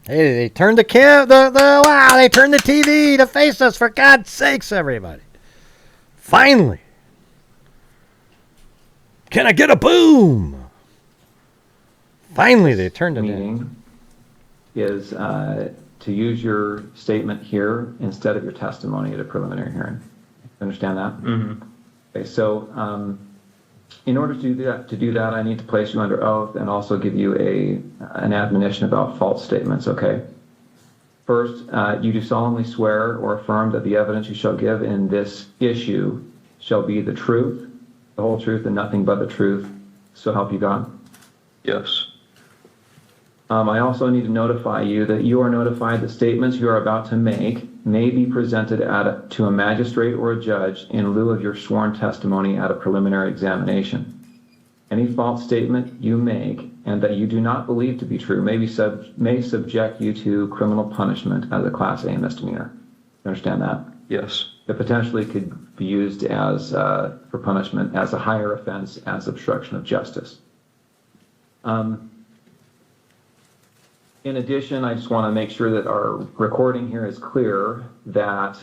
Hey, they turned the wow, they turned the TV to face us, for God's sakes, everybody. Finally. Can I get a boom? Finally, they turned it in. Is to use your statement here instead of your testimony at a preliminary hearing. Understand that? Mm-hmm. Okay, so in order to do that, I need to place you under oath and also give you an admonition about false statements, okay? First, you do solemnly swear or affirm that the evidence you shall give in this issue shall be the truth, the whole truth, and nothing but the truth, so help you God? Yes. I also need to notify you that you are notified that statements you are about to make may be presented to a magistrate or a judge in lieu of your sworn testimony at a preliminary examination. Any false statement you make and that you do not believe to be true may subject you to criminal punishment as a Class A misdemeanor. You understand that? Yes. It potentially could be used as for punishment as a higher offense as obstruction of justice. In addition, I just want to make sure that our recording here is clear that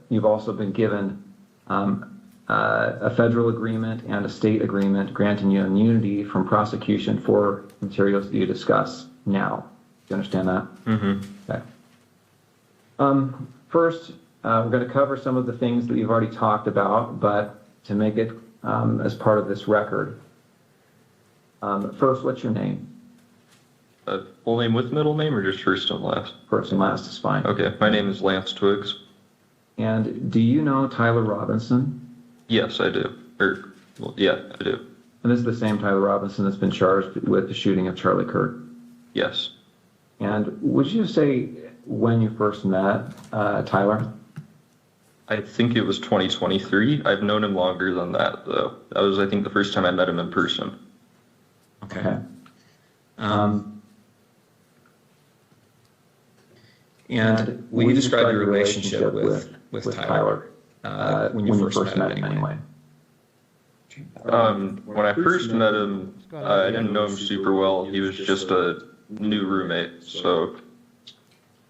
you've also been given a federal agreement and a state agreement granting you immunity from prosecution for materials that you discuss now. Do you understand that? Mm-hmm. Okay. First, we're going to cover some of the things that you've already talked about, but to make it as part of this record. First, what's your name? Full name with middle name or just first and last? First and last is fine. Okay, my name is Lance Twiggs. And do you know Tyler Robinson? Yes, I do. Yeah, I do. And this is the same Tyler Robinson that's been charged with the shooting of Charlie Kirk? Yes. And would you say when you first met Tyler? I think it was 2023. I've known him longer than that, though. That was, I think, the first time I met him in person. Okay. And will you describe your relationship with Tyler when you first met him anyway? When I first met him, I didn't know him super well. He was just a new roommate, so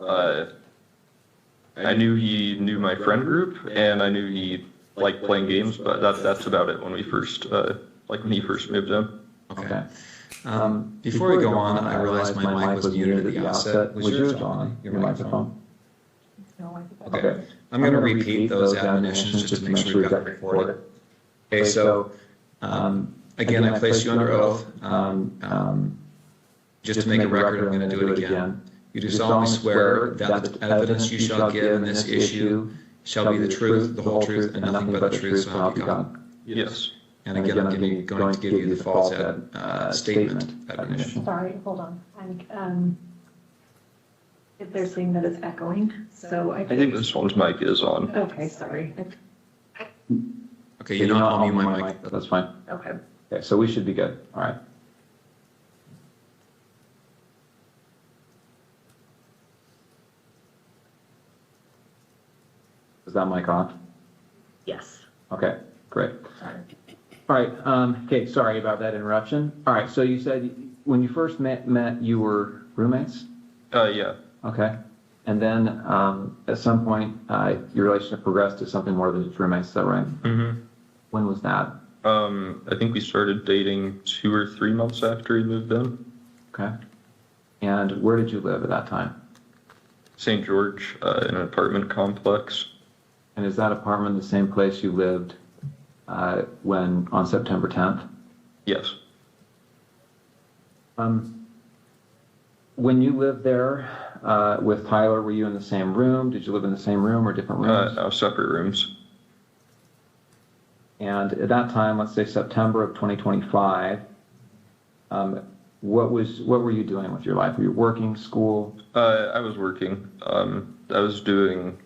I knew he knew my friend group, and I knew he liked playing games, but that's about it when we first, when he first moved in. Okay. Before we go on, I realized my mic was muted at the outset. Was yours on, your microphone? No, Okay. I'm going to repeat those admonitions just to make sure we got it recorded. Okay, so again, I place you under oath. Just to make a record, I'm going to do it again. You do solemnly swear that the evidence you shall give in this issue shall be the truth, the whole truth, and nothing but the truth, so help you God. Yes. And again, I'm going to give you the false statement admonition. Sorry, hold on. They're saying that it's echoing, so I think this one's mic is on. Okay, sorry. Okay, you don't unmute my mic. That's fine. Okay. Okay, so we should be good. All right. Is that mic on? Yes. Okay, great. Sorry. All right, okay, sorry about that interruption. All right, so you said when you first met you were roommates? Yeah. Okay. And then at some point, your relationship progressed to something more than just roommates, is that right? Mm-hmm. When was that? I think we started dating 2 or 3 months after he moved in. Okay. And where did you live at that time? St. George, in an apartment complex. And is that apartment the same place you lived on September 10th? Yes. When you lived there with Tyler, were you in the same room? Did you live in the same room or different rooms? No, separate rooms. And at that time, let's say September of 2025, what were you doing with your life? Were you working, school? I was working. I was doing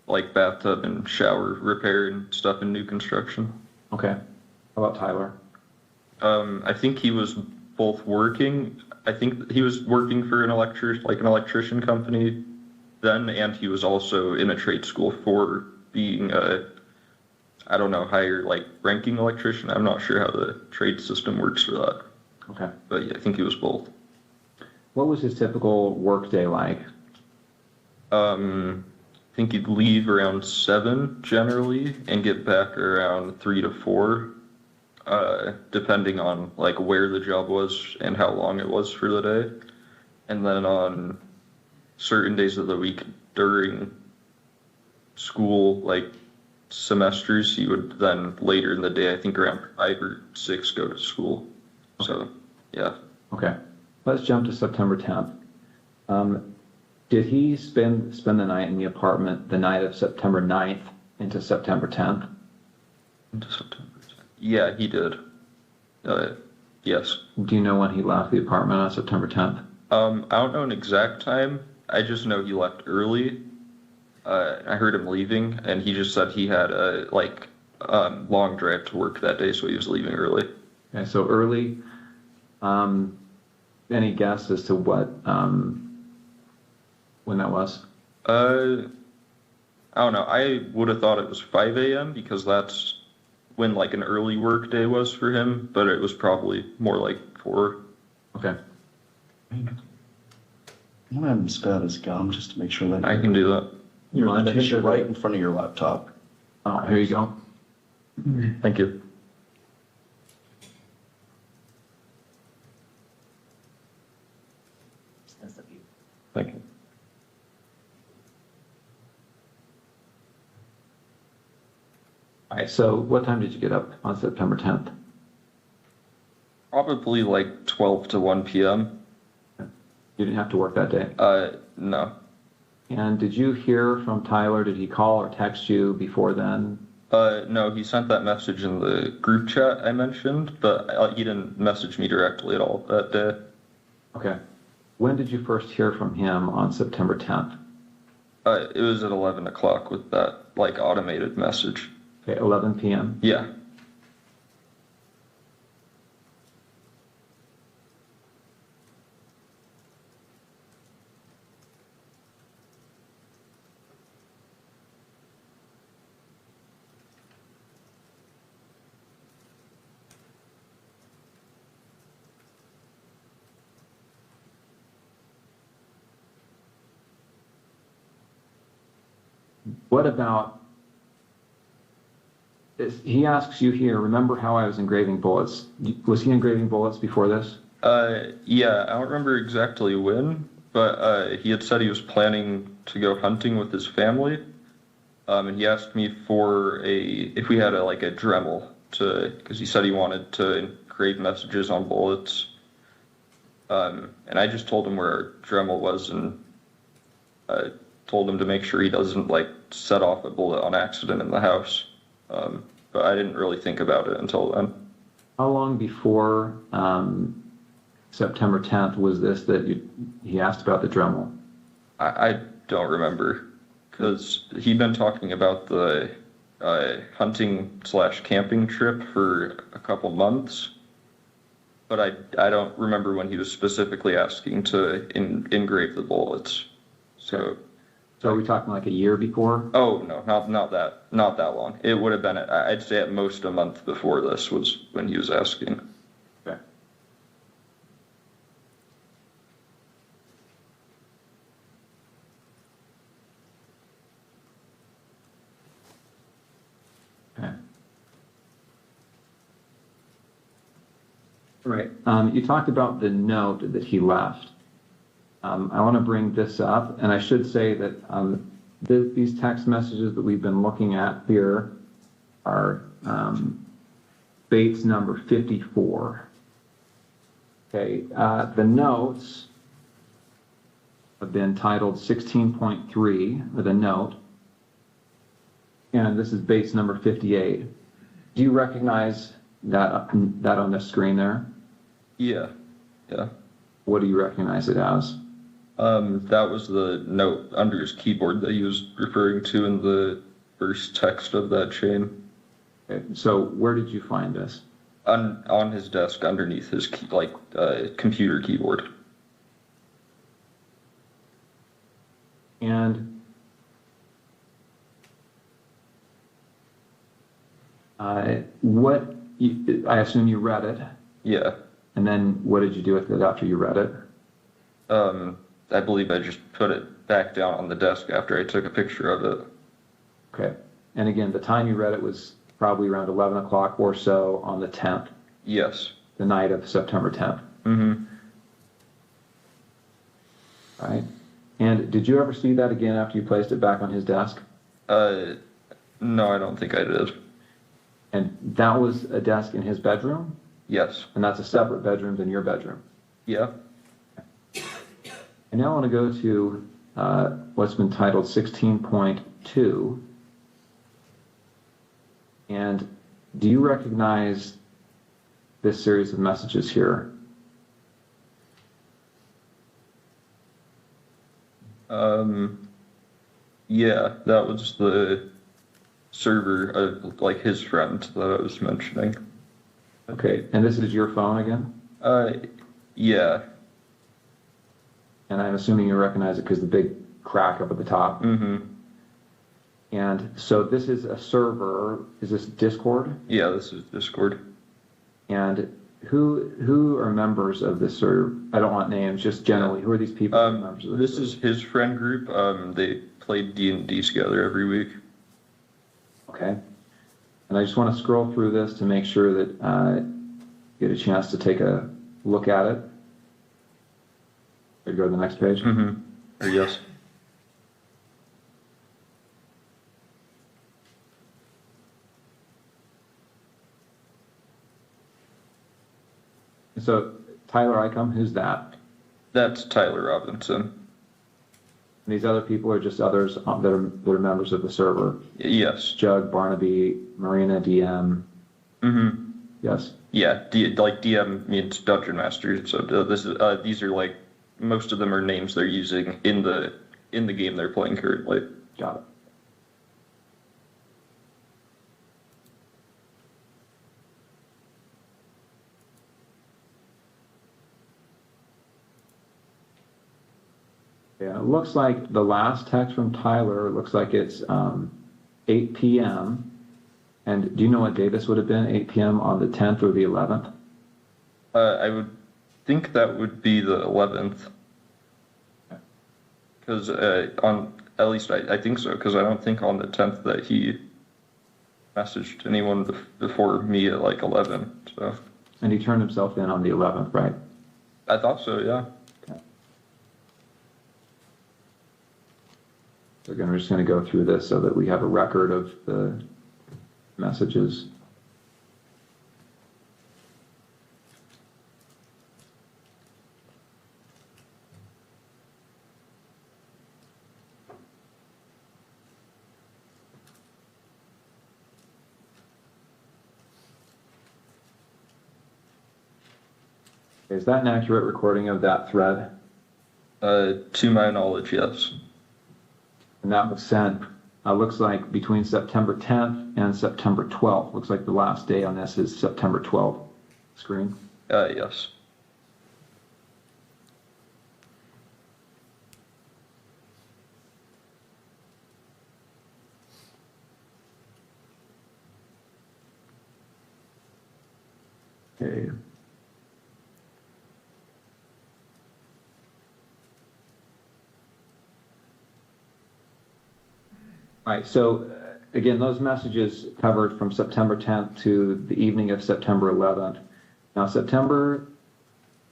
like bathtub and shower repair and stuff in new construction. Okay. How about Tyler? I think he was both working. I think he was working for an electrician company then, and he was also in a trade school for being I don't know, higher ranking electrician. I'm not sure how the trade system works for that. Okay. But yeah, I think he was both. What was his typical work day like? I think he'd leave around 7 generally and get back around 3 to 4, depending on like where the job was and how long it was for the day. And then on certain days of the week during school, like semesters, he would then later in the day, I think around 5 or 6, go to school. Okay. So, yeah. Okay. Let's jump to September 10th. Did he spend the night in the apartment the night of September 9th into September 10th? Into September 10th. Yeah, he did. Yes. Do you know when he left the apartment on September 10th? I don't know an exact time. I just know he left early. I heard him leaving, and he just said he had a long drive to work that day, so he was leaving early. Okay, so early. Any guess as to what when that was? I don't know. I would have thought it was 5 a.m. because that's when like an early work day was for him, but it was probably more like 4. Okay. I'm gonna have him spit out his gum just to make sure that I can do that. your tissue right in front of your laptop. Oh, here you go. Thank you. Thank you. All right, so what time did you get up on September 10th? Probably like 12 to 1 p.m. You didn't have to work that day? No. And did you hear from Tyler? Did he call or text you before then? No, he sent that message in the group chat I mentioned, but he didn't message me directly at all that day. Okay. When did you first hear from him on September 10th? It was at 11 o'clock with that like automated message. Okay, 11 p.m. Yeah. What about, he asks you here, remember how I was engraving bullets? Was he engraving bullets before this? Yeah, I don't remember exactly when, but he had said he was planning to go hunting with his family. And he asked me for if we had a Dremel because he said he wanted to engrave messages on bullets. And I just told him where our Dremel was and told him to make sure he doesn't set off a bullet on accident in the house. But I didn't really think about it until then. How long before September 10th was this that he asked about the Dremel? I don't remember because he'd been talking about the hunting/camping trip for a couple months, but I don't remember when he was specifically asking to engrave the bullets. So are we talking like a year before? Oh no, not that long. It would have been I'd say at most a month before this was when he was asking. Okay. Okay. All right. You talked about the note that he left. I want to bring this up, and I should say that these text messages that we've been looking at here are Bates number 54. Okay, the notes have been titled 16.3 with a note, and this is Bates number 58. Do you recognize that on the screen there? Yeah. What do you recognize it as? That was the note under his keyboard that he was referring to in the first text of that chain. Okay, so where did you find this? On his desk underneath his computer keyboard. And I assume you read it. Yeah. And then what did you do with it after you read it? I believe I just put it back down on the desk after I took a picture of it. Okay. And again, the time you read it was probably around 11 o'clock or so on the 10th. Yes. The night of September 10th. Mm-hmm. Right. And did you ever see that again after you placed it back on his desk? No, I don't think I did. And that was a desk in his bedroom? Yes. And that's a separate bedroom than your bedroom? Yeah. I now want to go to what's been titled 16.2. And do you recognize this series of messages here? Yeah, that was the server of like his friend that I was mentioning. Okay, and this is your phone again? Yeah. And I'm assuming you recognize it because the big crack up at the top. Mm-hmm. And so this is a server. Is this Discord? Yeah, this is Discord. And who are members of this server? I don't want names, just generally. Who are these people? Who are members of this is his friend group. They played D&D together every week. Okay. And I just want to scroll through this to make sure that you get a chance to take a look at it. Go to the next page. Mm-hmm. Or yes. So Tyler Icom, who's that? That's Tyler Robinson. And these other people are just others that are members of the server. Yes. Jug, Barnaby, Marina, DM. Mm-hmm. Yes. Yeah, like DM means Dungeon Master. So these are like, most of them are names they're using in the game they're playing currently. Got it. Yeah, it looks like the last text from Tyler looks like it's 8 p.m. And do you know what day this would have been? 8 p.m. on the 10th or the 11th? I would think that would be the 11th. Because at least I think so, because I don't think on the 10th that he messaged anyone before me at like 11. So. And he turned himself in on the 11th, right? I thought so, yeah. Okay. So again, we're just going to go through this so that we have a record of the messages. Is that an accurate recording of that thread? To my knowledge, yes. And that was sent, looks like between September 10th and September 12th. Looks like the last day on this is September 12th. Screen? Yes. Okay. All right, so again, those messages covered from September 10th to the evening of September 11th. Now, September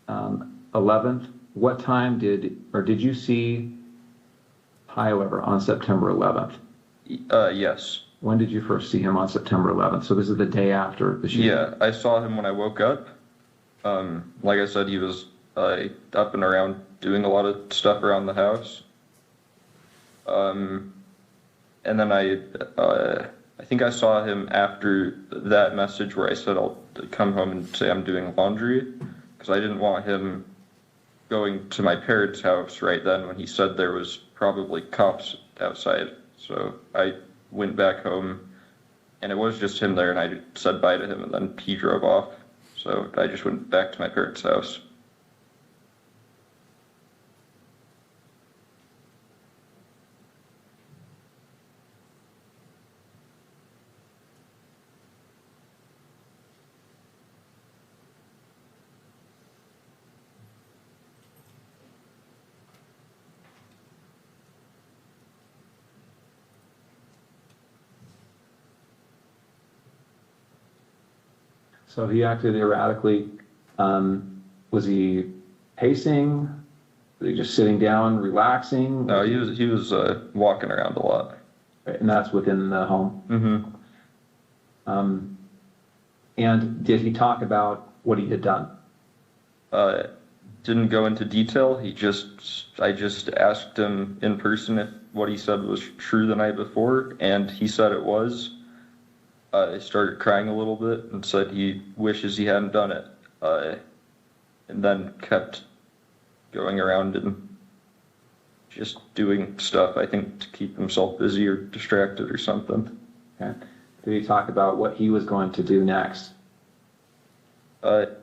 11th, what time did you see Tyler on September 11th? Yes. When did you first see him on September 11th? So this is the day after the shooting. Yeah, I saw him when I woke up. Like I said, he was up and around doing a lot of stuff around the house. And then I think I saw him after that message where I said I'll come home and say I'm doing laundry, because I didn't want him going to my parents' house right then when he said there was probably cops outside. So I went back home, and it was just him there, and I said bye to him, and then he drove off. So I just went back to my parents' house. So he acted erratically. Was he pacing? Was he just sitting down, relaxing? No, he was walking around a lot. Right, and that's within the home. Mm-hmm. And did he talk about what he had done? Didn't go into detail. I just asked him in person if what he said was true the night before, and he said it was. He started crying a little bit and said he wishes he hadn't done it. And then kept going around and just doing stuff, I think, to keep himself busy or distracted or something. Okay. Did he talk about what he was going to do next? And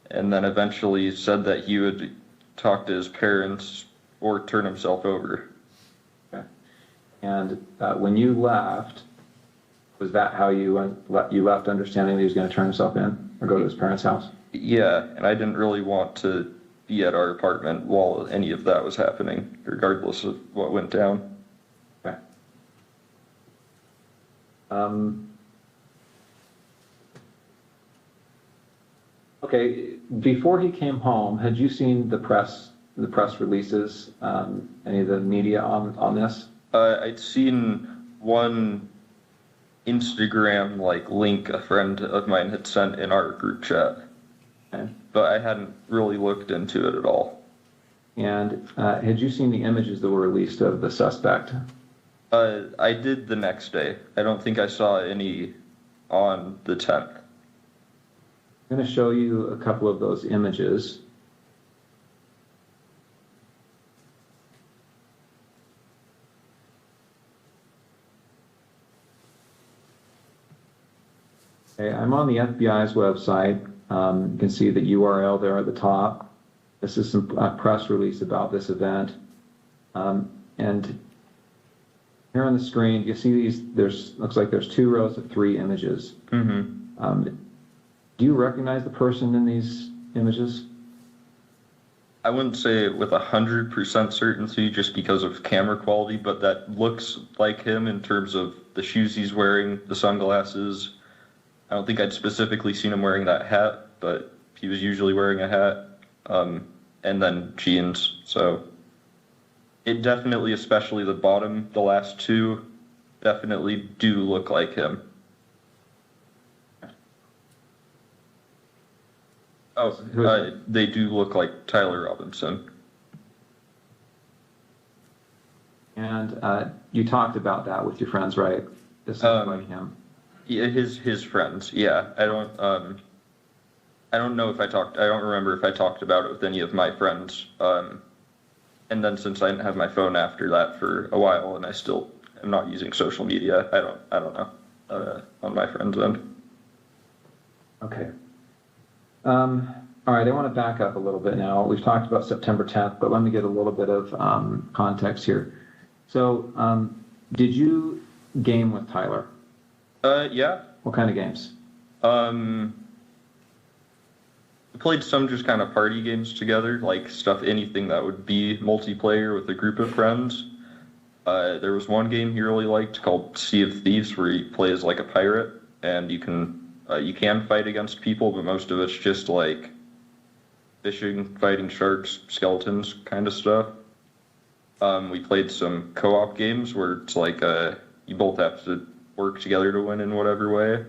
then eventually said that he would talk to his parents or turn himself over. Okay. And when you left, was that how you left, understanding that he was going to turn himself in or go to his parents' house? Yeah, and I didn't really want to be at our apartment while any of that was happening, regardless of what went down. Okay. Okay, before he came home, had you seen the press releases, any of the media on this? I'd seen one Instagram link a friend of mine had sent in our group chat, Okay. but I hadn't really looked into it at all. And had you seen the images that were released of the suspect? I did the next day. I don't think I saw any on the 10th. I'm going to show you a couple of those images. Okay, I'm on the FBI's website. You can see the URL there at the top. This is some press release about this event. And here on the screen, you see these, looks like there's 2 rows of 3 images. Mm-hmm. Do you recognize the person in these images? I wouldn't say it with 100% certainty just because of camera quality, but that looks like him in terms of the shoes he's wearing, the sunglasses. I don't think I'd specifically seen him wearing that hat, but he was usually wearing a hat, and then jeans. So it definitely, especially the bottom, the last 2, definitely do look like him. Oh, they do look like Tyler Robinson. And you talked about that with your friends, right? This looks like him. Yeah, his friends. Yeah, I don't know if I don't remember if I talked about it with any of my friends. And then since I didn't have my phone after that for a while, and I still am not using social media, I don't know on my friends' end. Okay. All right, I want to back up a little bit now. We've talked about September 10th, but let me get a little bit of context here. So, did you game with Tyler? Yeah. What kind of games? We played some just kind of party games together, like anything that would be multiplayer with a group of friends. There was one game he really liked called Sea of Thieves, where you play as like a pirate, and you can fight against people, but most of it's just like fishing, fighting sharks, skeletons kind of stuff. We played some co-op games where it's like you both have to work together to win in whatever way.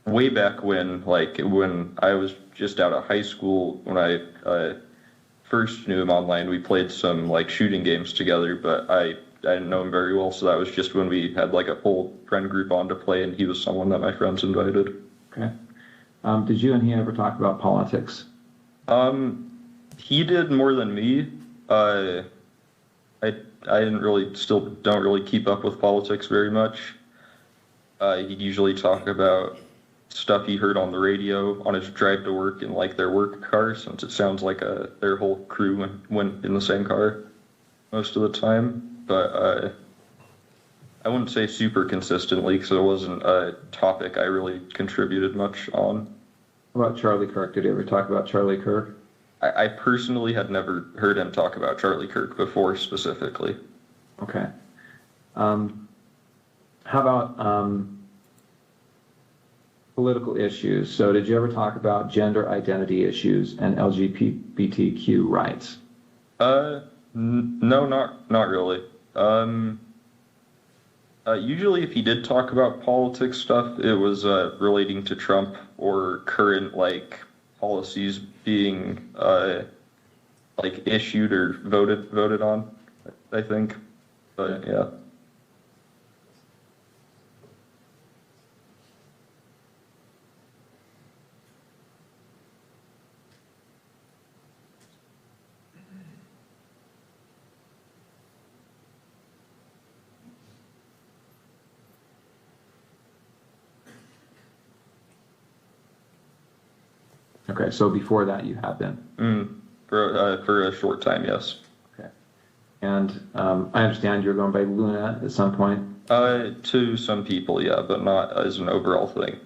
Way back when I was just out of high school, when I first knew him online, we played some like shooting games together, but I didn't know him very well, so that was just when we had like a whole friend group on to play, and he was someone that my friends invited. Okay. Did you and he ever talk about politics? He did more than me. I don't really keep up with politics very much. He'd usually talk about stuff he heard on the radio on his drive to work in like their work car, since it sounds like their whole crew went in the same car most of the time. But I wouldn't say super consistently, because it wasn't a topic I really contributed much on. How about Charlie Kirk? Did you ever talk about Charlie Kirk? I personally had never heard him talk about Charlie Kirk before specifically. Okay. How about political issues? So did you ever talk about gender identity issues and LGBTQ rights? No, not really. Usually if he did talk about politics stuff, it was relating to Trump or current like policies being like issued or voted on, I think. But yeah. Okay, so before that you have been? For a short time, yes. Okay. And I understand you're going by Luna at some point? To some people, yeah, but not as an overall thing.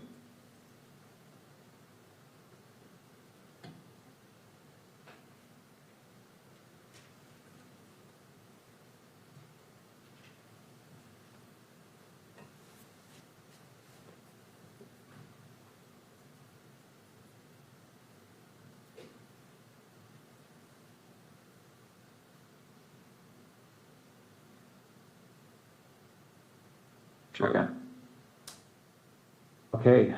Sure. Okay. Okay.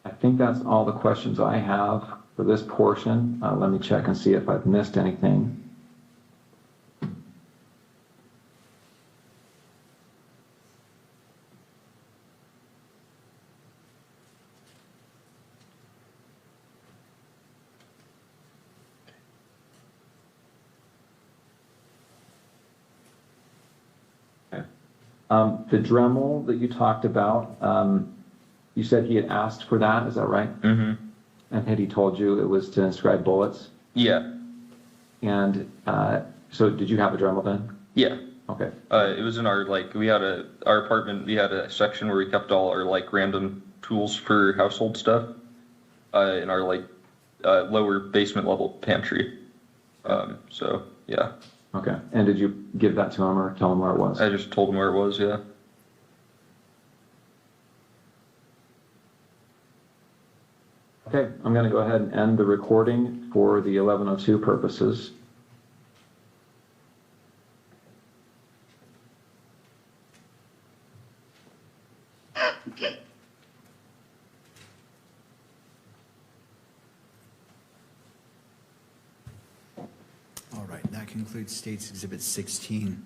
I think that's all the questions I have for this portion. Let me check and see if I've missed anything. The Dremel that you talked about, you said he had asked for that, is that right? Mm-hmm. And had he told you it was to inscribe bullets? Yeah. And so did you have a Dremel then? Yeah. Okay. It was in our, like, our apartment, we had a section where we kept all our, like, random tools for household stuff, in our, like, lower basement level pantry. So, yeah. Okay. And did you give that to him or tell him where it was? I just told him where it was, yeah. Okay, I'm going to go ahead and end the recording for the 1102 purposes. All right, that concludes State's Exhibit 16.